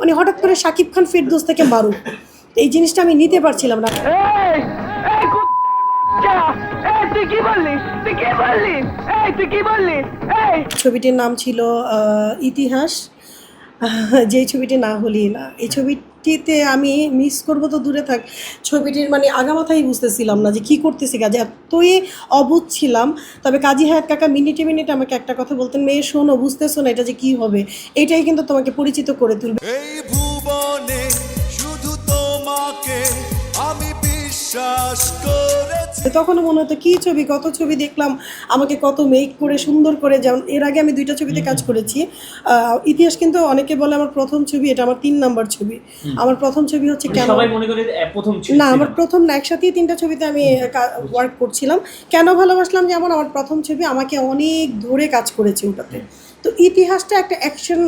মানে হঠাৎ করে শাকিব খান ফেরদৌস থেকে মারুফ, এই জিনিসটা আমি নিতে পারছিলাম না। ছবিটির নাম ছিল ইতিহাস, যেই ছবিটি না হলেই না। এই ছবিটিতে আমি মিস করবো তো দূরে থাক, ছবিটির মানে আগামাথাই বুঝতেছিলাম না যে কী করতেছি, কাজে এতই অবুঝ ছিলাম। তবে কাজী হায়াত কাকা মিনিটে মিনিটে আমাকে একটা কথা বলতেন, মেয়ে শোনো, বুঝতেছো না এটা যে কী হবে, এইটাই কিন্তু তোমাকে পরিচিত করে তুলবে। এই ভুবনে শুধু তোমাকে আমি বিশ্বাস করেছি। তখনও মনে হতো কী ছবি, কত ছবি দেখলাম, আমাকে কত মেক করে সুন্দর করে। যেমন এর আগে আমি 2টা ছবিতে কাজ করেছি। ইতিহাস কিন্তু অনেকে বলে আমার প্রথম ছবি, এটা আমার 3 নাম্বার ছবি। আমার প্রথম ছবি হচ্ছে কেন, সবাই মনে করে প্রথম ছবি না আমার প্রথম না, একসাথেই 3টা ছবিতে আমি ওয়ার্ক করছিলাম। কেন ভালোবাসলাম যেমন আমার প্রথম ছবি, আমাকে অনেক ধরে কাজ করেছে ওটাতে। তো ইতিহাসটা একটা অ্যাকশন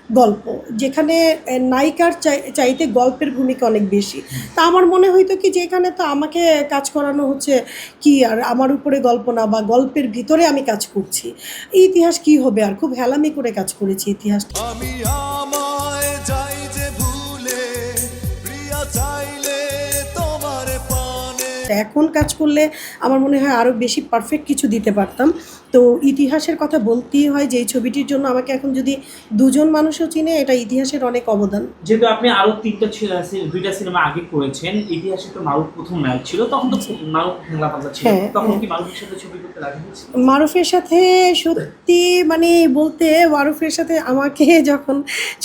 গল্প, যেখানে নায়িকার চাইতে গল্পের ভূমিকা অনেক বেশি। তা আমার মনে হইতো কি যে এখানে তো আমাকে কাজ করানো হচ্ছে কি, আর আমার উপরে গল্প না, বা গল্পের ভিতরে আমি কাজ করছি, এই ইতিহাস কি হবে, আর খুব হেলামি করে কাজ করেছি ইতিহাস। আমি আমায় যাই যে ভুলে প্রিয়া চাইলে তোমার পানে। এখন কাজ করলে আমার মনে হয় আরও বেশি পারফেক্ট কিছু দিতে পারতাম। তো ইতিহাসের কথা বলতেই হয় যে এই ছবিটির জন্য আমাকে এখন যদি 2জন মানুষও চিনে, এটা ইতিহাসের অনেক অবদান। যেহেতু আপনি আরো 2টা সিনেমা আগে করেছেন, ইতিহাসে তো মারুফ প্রথম নায়ক ছিল, তখন তো মারুফ হেংলা পাতলা ছিল, তখন কি মারুফের সাথে ছবি করতে রাজি হয়েছিল? মারুফের সাথে সত্যি মানে বলতে, মারুফের সাথে আমাকে যখন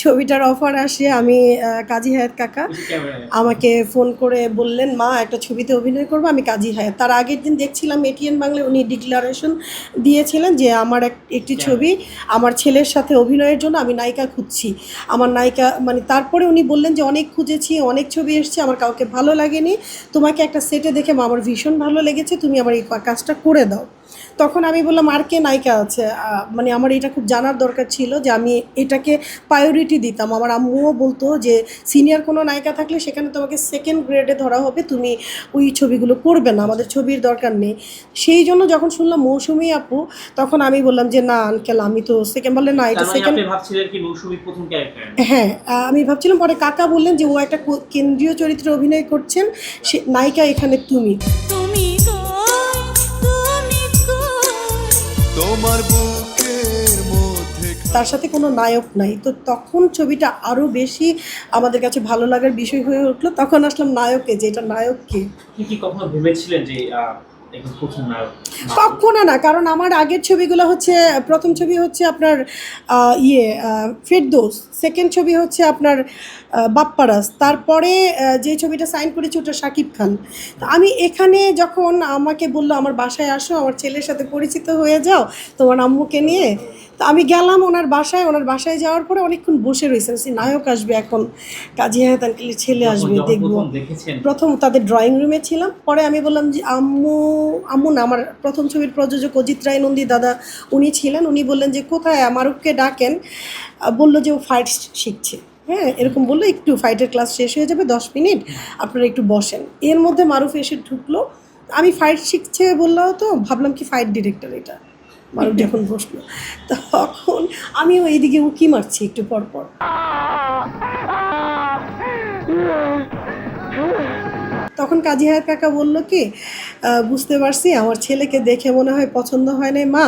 ছবিটার অফার আসে, আমি কাজী হায়াত কাকা আমাকে ফোন করে বললেন, মা একটা ছবিতে অভিনয় করবো, আমি কাজী হায়াত। তার আগের দিন দেখছিলাম এটিএন বাংলায় উনি ডিক্লারেশন দিয়েছিলেন যে আমার একটি ছবি আমার ছেলের সাথে অভিনয়ের জন্য আমি নায়িকা খুঁজছি, আমার নায়িকা মানে। তারপরে উনি বললেন যে অনেক খুঁজেছি, অনেক ছবি এসছে, আমার কাউকে ভালো লাগেনি, তোমাকে একটা সেটে দেখে আমার ভীষণ ভালো লেগেছে, তুমি আমার এই কাজটা করে দাও। তখন আমি বললাম আর কে নায়িকা আছে, মানে আমার এটা খুব জানার দরকার ছিল যে আমি এটাকে প্রায়োরিটি দিতাম। আমার আম্মুও বলতো যে সিনিয়র কোনো নায়িকা থাকলে সেখানে তোমাকে সেকেন্ড গ্রেডে ধরা হবে, তুমি ওই ছবিগুলো করবে না, আমাদের ছবির দরকার নেই। সেই জন্য যখন শুনলাম মৌসুমী আপু, তখন আমি বললাম যে না আঙ্কেল, আমি তো সেকেন্ড, বললে না এটা সেকেন্ড। আপনি ভাবছিলেন কি মৌসুমী প্রথম ক্যারেক্টার? হ্যাঁ, আমি ভাবছিলাম। পরে কাকা বললেন যে ও একটা কেন্দ্রীয় চরিত্রে অভিনয় করছেন, সে নায়িকা এখানে তুমি। তোমার বুকের মধ্যে তার সাথে কোনো নায়ক নাই। তো তখন ছবিটা আরও বেশি আমাদের কাছে ভালো লাগার বিষয় হয়ে উঠলো। তখন আসলাম নায়কে, যে এটা নায়ক কে। কি কখনো ভেবেছিলেন যে এখন প্রথম নায়ক? কখনো না, কারণ আমার আগের ছবিগুলো হচ্ছে, প্রথম ছবি হচ্ছে আপনার ফেরদৌস, সেকেন্ড ছবি হচ্ছে আপনার বাপ্পারাজ, তারপরে যে ছবিটা সাইন করেছি ওটা শাকিব খান। তো আমি এখানে যখন আমাকে বললো আমার বাসায় আসো, আমার ছেলের সাথে পরিচিত হয়ে যাও তোমার আম্মুকে নিয়ে, তো আমি গেলাম ওনার বাসায়। ওনার বাসায় যাওয়ার পরে অনেকক্ষণ বসে রয়েছে, নায়ক আসবে এখন, কাজী হায়াত আঙ্কেলের ছেলে আসবে, দেখবো। প্রথম তাদের ড্রয়িং রুমে ছিলাম। পরে আমি বললাম যে আম্মু না, আমার প্রথম ছবির প্রযোজক অজিত রায় নন্দী দাদা উনি ছিলেন, উনি বললেন যে কোথায়, মারুফকে ডাকেন। বললো যে ও ফাইট শিখছে, হ্যাঁ এরকম বললো, একটু ফাইটের ক্লাস শেষ হয়ে যাবে 10 মিনিট, আপনারা একটু বসেন। এর মধ্যে মারুফ এসে ঢুকলো, আমি ফাইট শিখছে বললাম, তো ভাবলাম কি ফাইট ডিরেক্টর এটা। মারুফ যখন বসলো তখন আমিও এইদিকে উকি মারছি একটু পরপর। তখন কাজী হায়াত কাকা বললো কি, বুঝতে পারছি আমার ছেলেকে দেখে মনে হয় পছন্দ হয় না মা,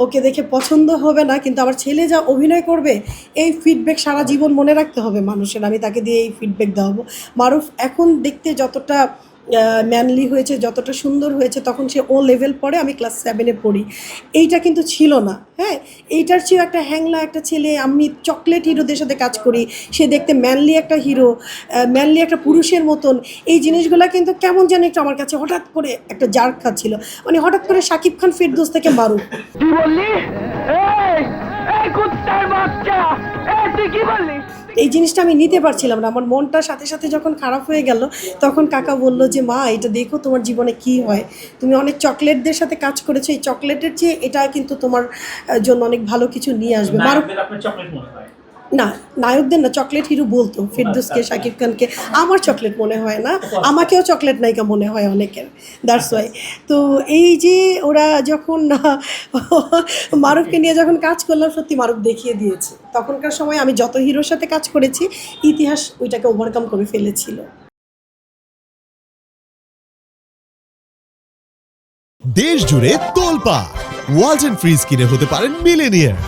ওকে দেখে পছন্দ হবে না, কিন্তু আমার ছেলে যা অভিনয় করবে এই ফিডব্যাক সারা জীবন মনে রাখতে হবে মানুষের, আমি তাকে দিয়ে এই ফিডব্যাক দেওয়াবো। মারুফ এখন দেখতে যতটা ম্যানলি হয়েছে, যতটা সুন্দর হয়েছে, তখন সে ও লেভেল পড়ে, আমি ক্লাস 7-এ পড়ি, এইটা কিন্তু ছিল না। হ্যাঁ, এইটার চেয়ে একটা হ্যাংলা একটা ছেলে, আমি চকলেট হিরোদের সাথে কাজ করি, সে দেখতে ম্যানলি একটা হিরো, ম্যানলি একটা পুরুষের মতন, এই জিনিসগুলো কিন্তু কেমন যেন একটু আমার কাছে হঠাৎ করে একটা জার্ক খাচ্ছিল, মানে হঠাৎ করে শাকিব খান ফেরদৌস থেকে মারুফ। কি বললি? এই কুত্তার বাচ্চা, তুই কি বললি? এই জিনিসটা আমি নিতে পারছিলাম না, আমার মনটা সাথে সাথে যখন খারাপ হয়ে গেল, তখন কাকা বলল যে মা এটা দেখো তোমার জীবনে কি হয়, তুমি অনেক চকলেটদের সাথে কাজ করেছো, এই চকলেটের চেয়ে এটা কিন্তু তোমার জন্য অনেক ভালো কিছু নিয়ে আসবে। মারুফ আপনার চকলেট মনে হয় না, নায়কদের না চকলেট হিরো বলতো, ফেরদৌসকে, শাকিব খানকে। আমার চকলেট মনে হয় না, আমাকেও চকলেট নায়িকা মনে হয় অনেকের, দ্যাটস ওয়াই। তো এই যে ওরা যখন মারুফকে নিয়ে যখন কাজ করলাম, সত্যি মারুফ দেখিয়ে দিয়েছে। তখনকার সময় আমি যত হিরোর সাথে কাজ করেছি, ইতিহাস ওইটাকে ওভারকাম করে ফেলেছিল। দেশ জুড়ে তোলপা ওয়ালটন ফ্রিজ কিনে হতে পারেন মিলেনিয়ার।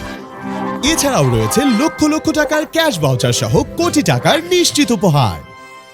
এছাড়াও রয়েছে লক্ষ লক্ষ টাকার ক্যাশ ভাউচার সহ কোটি টাকার নিশ্চিত উপহার।